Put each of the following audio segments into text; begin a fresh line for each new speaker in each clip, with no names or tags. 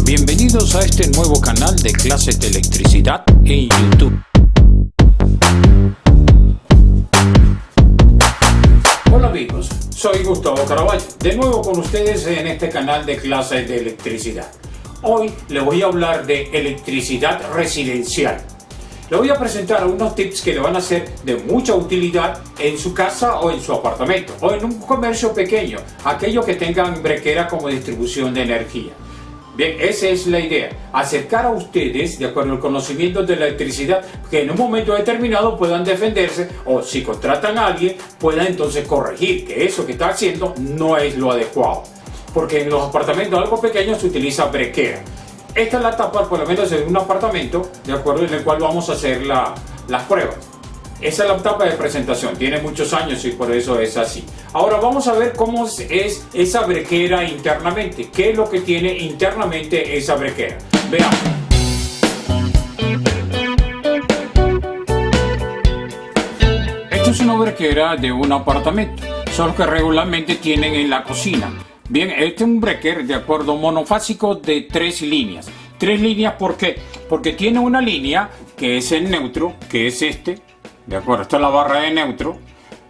Bienvenidos a este nuevo canal de clases de electricidad en YouTube. Hola amigos, soy Gustavo Caraballo, de nuevo con ustedes en este canal de clases de electricidad. Hoy les voy a hablar de electricidad residencial. Le voy a presentar unos tips que le van a ser de mucha utilidad en su casa o en su apartamento o en un comercio pequeño, aquellos que tengan brequera como distribución de energía. Bien, esa es la idea, acercar a ustedes, de acuerdo al conocimiento de la electricidad, que en un momento determinado puedan defenderse o si contratan a alguien puedan entonces corregir que eso que está haciendo no es lo adecuado. Porque en los apartamentos algo pequeños se utiliza brequera. Esta es la etapa, por lo menos en un apartamento, de acuerdo, en el cual vamos a hacer las pruebas. Esa es la etapa de presentación, tiene muchos años y por eso es así. Ahora vamos a ver cómo es esa brequera internamente, qué es lo que tiene internamente esa brequera. Veamos. Esto es una brequera de un apartamento, son los que regularmente tienen en la cocina. Bien, este es un breaker de acuerdo monofásico de 3 líneas. 3 líneas, ¿por qué? Porque tiene una línea que es el neutro, que es este. De acuerdo, esta es la barra de neutro.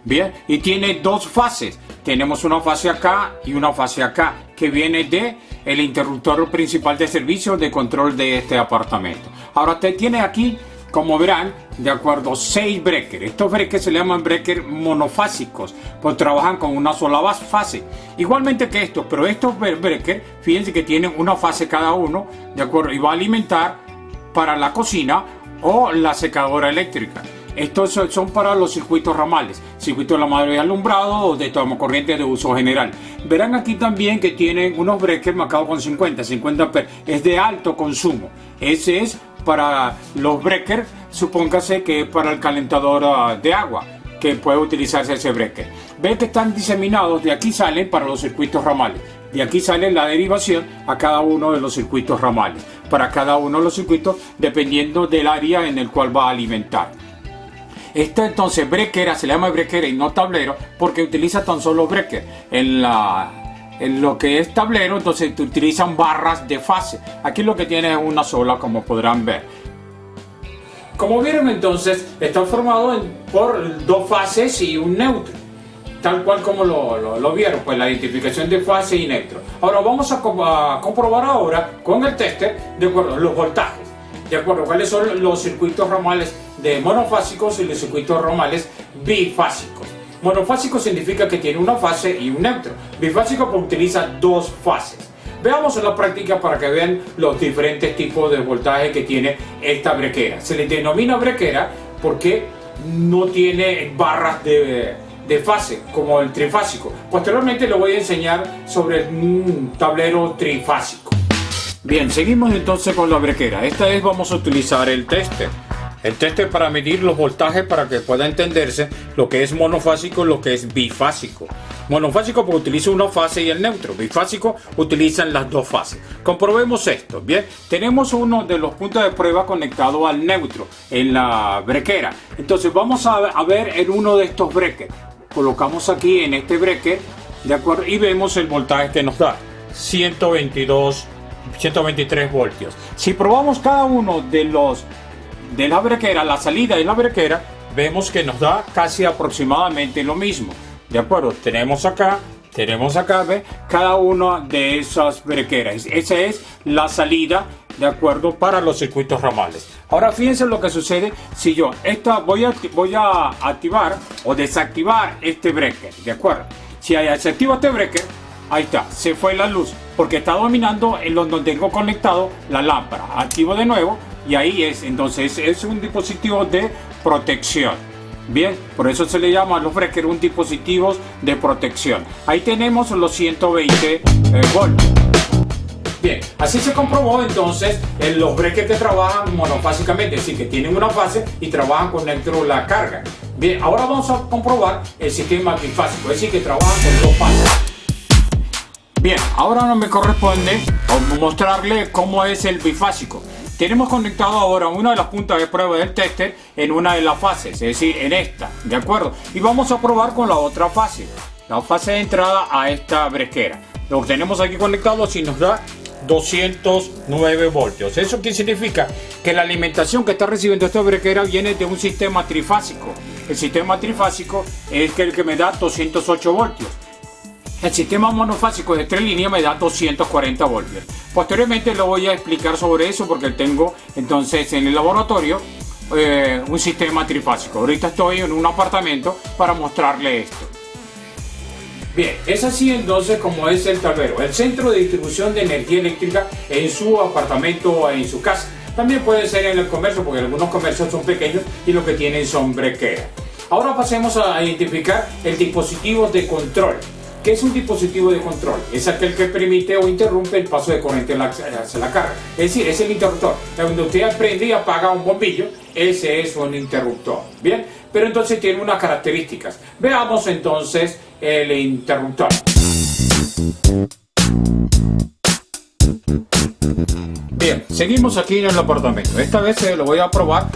Bien, y tiene 2 fases. Tenemos una fase acá y una fase acá, que viene de el interruptor principal de servicio de control de este apartamento. Ahora usted tiene aquí, como verán, de acuerdo, 6 breakers. Estos breakers se le llaman breakers monofásicos, pues trabajan con una sola fase. Igualmente que estos, pero estos breakers, fíjense que tienen una fase cada uno, de acuerdo, y va a alimentar para la cocina o la secadora eléctrica. Estos son para los circuitos ramales, circuitos ramales de alumbrado o de toma corriente de uso general. Verán aquí también que tienen unos breakers marcados con 50 es de alto consumo. Ese es para los breakers, supóngase que es para el calentador de agua, que puede utilizarse ese breaker. Ven que están diseminados, de aquí salen para los circuitos ramales. De aquí sale la derivación a cada uno de los circuitos ramales, para cada uno de los circuitos dependiendo del área en el cual va a alimentar. Esta entonces brequera se le llama brequera y no tablero porque utiliza tan solo breaker. En lo que es tablero entonces utilizan barras de fase. Aquí lo que tiene es una sola, como podrán ver. Como vieron entonces está formado por 2 fases y un neutro. Tal cual como lo vieron, pues la identificación de fase y neutro. Ahora vamos a comprobar ahora con el tester de acuerdo los voltajes. De acuerdo, cuáles son los circuitos ramales de monofásicos y los circuitos ramales bifásicos. Monofásico significa que tiene una fase y un neutro. Bifásico porque utiliza 2 fases. Veamos en la práctica para que vean los diferentes tipos de voltaje que tiene esta brequera. Se le denomina brequera porque no tiene barras de fase como el trifásico. Posteriormente le voy a enseñar sobre un tablero trifásico. Bien, seguimos entonces con la brequera. Esta vez vamos a utilizar el tester. El tester para medir los voltajes para que pueda entenderse lo que es monofásico y lo que es bifásico. Monofásico porque utiliza una fase y el neutro. Bifásico utilizan las 2 fases. Comprobemos esto. Bien, tenemos uno de los puntos de prueba conectado al neutro en la brequera. Entonces vamos a ver en uno de estos breakers. Colocamos aquí en este breaker, de acuerdo, y vemos el voltaje que nos da. 123 voltios. Si probamos cada uno de la brequera, la salida de la brequera, vemos que nos da casi aproximadamente lo mismo. De acuerdo, tenemos acá, ¿ve? Cada una de esas brequeras. Esa es la salida, de acuerdo, para los circuitos ramales. Ahora fíjense lo que sucede si yo voy a activar o desactivar este breaker, de acuerdo. Si se activa este breaker, ahí está, se fue la luz porque está dominando en donde tengo conectado la lámpara. Activo de nuevo y ahí es, entonces es un dispositivo de protección. Bien, por eso se le llama a los breakers un dispositivo de protección. Ahí tenemos los 120 voltios. Bien, así se comprobó entonces en los breakers que trabajan monofásicamente, es decir, que tienen una fase y trabajan con neutro la carga. Bien, ahora vamos a comprobar el sistema bifásico, es decir, que trabajan con 2 fases. Bien, ahora no me corresponde mostrarle cómo es el bifásico. Tenemos conectado ahora una de las puntas de prueba del tester en una de las fases, es decir, en esta, ¿de acuerdo? Y vamos a probar con la otra fase, la fase de entrada a esta brequera. Lo tenemos aquí conectado, si nos da 209 voltios. ¿Eso qué significa? Que la alimentación que está recibiendo esta brequera viene de un sistema trifásico. El sistema trifásico es el que me da 208 voltios. El sistema monofásico de 3 líneas me da 240 voltios. Posteriormente lo voy a explicar sobre eso porque tengo entonces en el laboratorio un sistema trifásico. Ahorita estoy en un apartamento para mostrarle esto. Bien, es así entonces como es el tablero, el centro de distribución de energía eléctrica en su apartamento o en su casa. También puede ser en el comercio porque algunos comercios son pequeños y lo que tienen son brequeras. Ahora pasemos a identificar el dispositivo de control. ¿Qué es un dispositivo de control? Es aquel que permite o interrumpe el paso de corriente hacia la carga. Es decir, es el interruptor. Cuando usted prende y apaga un bombillo, ese es un interruptor. Bien, pero entonces tiene unas características. Veamos entonces el interruptor. Bien, seguimos aquí en el apartamento. Esta vez lo voy a probar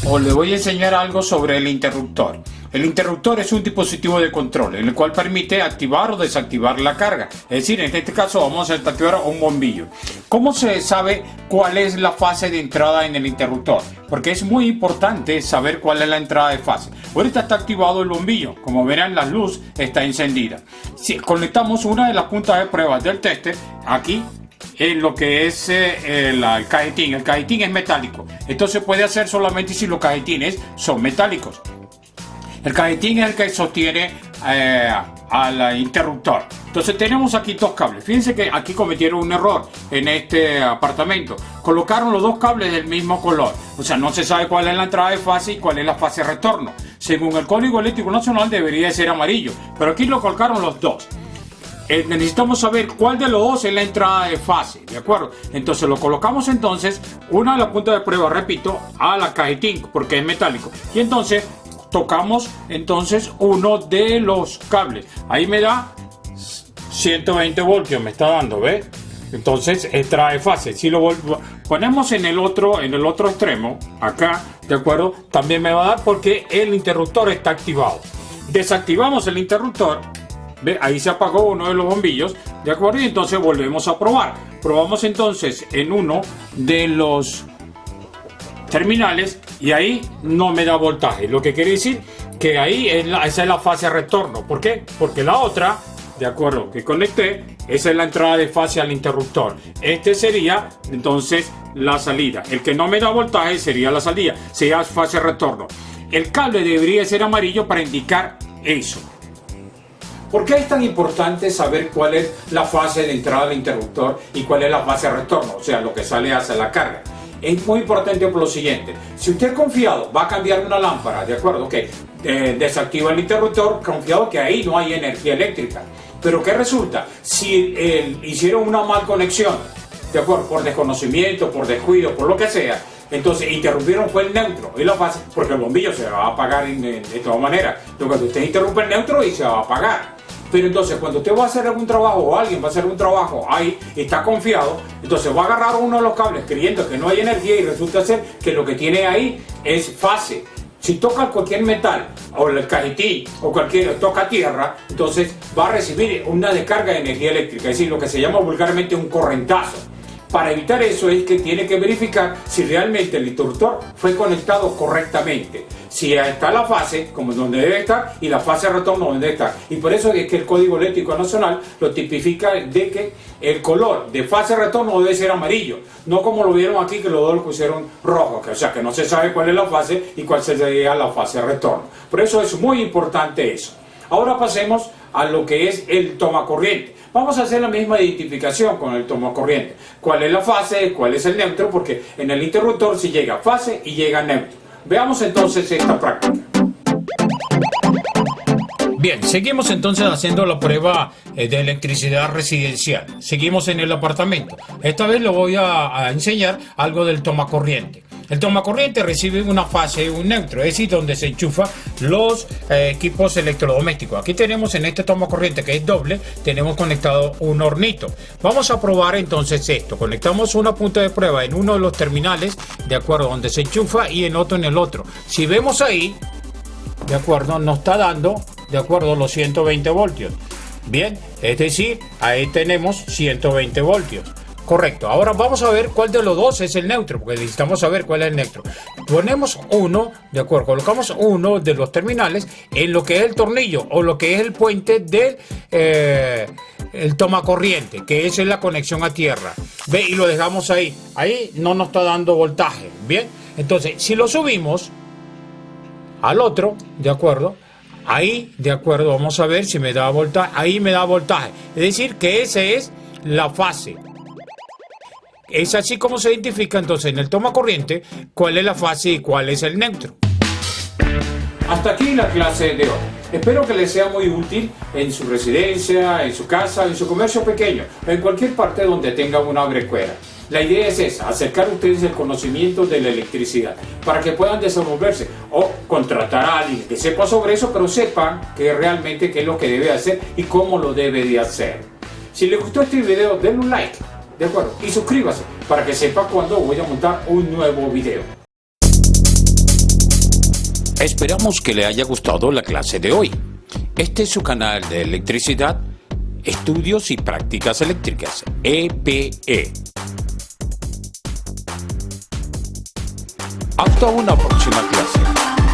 o le voy a enseñar algo sobre el interruptor. El interruptor es un dispositivo de control, el cual permite activar o desactivar la carga. Es decir, en este caso vamos a activar un bombillo. ¿Cómo se sabe cuál es la fase de entrada en el interruptor? Porque es muy importante saber cuál es la entrada de fase. Ahorita está activado el bombillo. Como verán, la luz está encendida. Si conectamos una de las puntas de prueba del tester aquí, en lo que es el cajetín. El cajetín es metálico. Esto se puede hacer solamente si los cajetines son metálicos. El cajetín es el que sostiene al interruptor. Entonces tenemos aquí dos cables. Fíjense que aquí cometieron un error en este apartamento. Colocaron los dos cables del mismo color. O sea, no se sabe cuál es la entrada de fase y cuál es la fase de retorno. Según el Código Eléctrico Nacional debería ser amarillo. Pero aquí lo colocaron los dos. Necesitamos saber cuál de los dos es la entrada de fase, ¿de acuerdo? Entonces lo colocamos entonces, una de las puntas de prueba, repito, a la cajetín porque es metálico. Y entonces tocamos entonces uno de los cables. Ahí me da 120 voltios, me está dando, ¿ves? Entonces entrada de fase. Si lo ponemos en el otro extremo, acá, ¿de acuerdo? También me va a dar porque el interruptor está activado. Desactivamos el interruptor. ¿Ve? Ahí se apagó uno de los bombillos, ¿de acuerdo? Y entonces volvemos a probar. Probamos entonces en uno de los terminales y ahí no me da voltaje. Lo que quiere decir que ahí esa es la fase de retorno. ¿Por qué? Porque la otra, ¿de acuerdo?, que conecté, esa es la entrada de fase al interruptor. Este sería entonces la salida. El que no me da voltaje sería la salida, sería fase de retorno. El cable debería ser amarillo para indicar eso. ¿Por qué es tan importante saber cuál es la fase de entrada del interruptor y cuál es la fase de retorno? O sea, lo que sale hacia la carga. Es muy importante por lo siguiente. Si usted confiado va a cambiar una lámpara, ¿de acuerdo? Que desactiva el interruptor, confiado que ahí no hay energía eléctrica. Pero ¿qué resulta? Si hicieron una mal conexión, ¿de acuerdo? Por desconocimiento, por descuido, por lo que sea, entonces interrumpieron fue el neutro y la fase, porque el bombillo se va a apagar de todas maneras. Entonces cuando usted interrumpe el neutro y se va a apagar. Pero entonces cuando usted va a hacer algún trabajo o alguien va a hacer un trabajo ahí, está confiado, entonces va a agarrar uno de los cables creyendo que no hay energía y resulta ser que lo que tiene ahí es fase. Si toca cualquier metal o el cajetín o toca tierra, entonces va a recibir una descarga de energía eléctrica, es decir, lo que se llama vulgarmente un correntazo. Para evitar eso es que tiene que verificar si realmente el interruptor fue conectado correctamente. Si está la fase, como donde debe estar, y la fase de retorno donde debe estar. Y por eso es que el Código Eléctrico Nacional lo tipifica de que el color de fase de retorno debe ser amarillo. No como lo vieron aquí que los dos lo pusieron rojo. O sea que no se sabe cuál es la fase y cuál sería la fase de retorno. Por eso es muy importante eso. Ahora pasemos a lo que es el tomacorriente. Vamos a hacer la misma identificación con el tomacorriente. ¿Cuál es la fase? ¿Cuál es el neutro? Porque en el interruptor sí llega fase y llega neutro. Veamos entonces esta práctica. Bien, seguimos entonces haciendo la prueba de electricidad residencial. Seguimos en el apartamento. Esta vez le voy a enseñar algo del tomacorriente. El tomacorriente recibe una fase, un neutro, es decir, donde se enchufa los equipos electrodomésticos. Aquí tenemos en este tomacorriente que es doble, tenemos conectado un hornito. Vamos a probar entonces esto. Conectamos una punta de prueba en uno de los terminales, de acuerdo, donde se enchufa y en otro en el otro. Si vemos ahí, de acuerdo, nos está dando, de acuerdo, los 120 voltios. Bien, es decir, ahí tenemos 120 voltios. Correcto. Ahora vamos a ver cuál de los dos es el neutro, porque necesitamos saber cuál es el neutro. Ponemos uno, de acuerdo, colocamos uno de los terminales en lo que es el tornillo o lo que es el puente del el tomacorriente, que esa es la conexión a tierra. Ve, y lo dejamos ahí. Ahí no nos está dando voltaje. Bien. Entonces, si lo subimos al otro, de acuerdo, ahí, de acuerdo, vamos a ver si me da voltaje. Ahí me da voltaje. Es decir, que esa es la fase. Es así como se identifica entonces en el tomacorriente cuál es la fase y cuál es el neutro. Hasta aquí la clase de hoy. Espero que les sea muy útil en su residencia, en su casa, en su comercio pequeño, en cualquier parte donde tenga una brecuera. La idea es esa, acercar a ustedes el conocimiento de la electricidad para que puedan desenvolverse o contratar a alguien que sepa sobre eso, pero sepan que realmente qué es lo que debe hacer y cómo lo debe de hacer. Si les gustó este video, denle un like, ¿de acuerdo? Y suscríbase para que sepa cuando voy a montar un nuevo video. Esperamos que le haya gustado la clase de hoy. Este es su canal de electricidad, estudios y prácticas eléctricas, EPE. Hasta una próxima clase.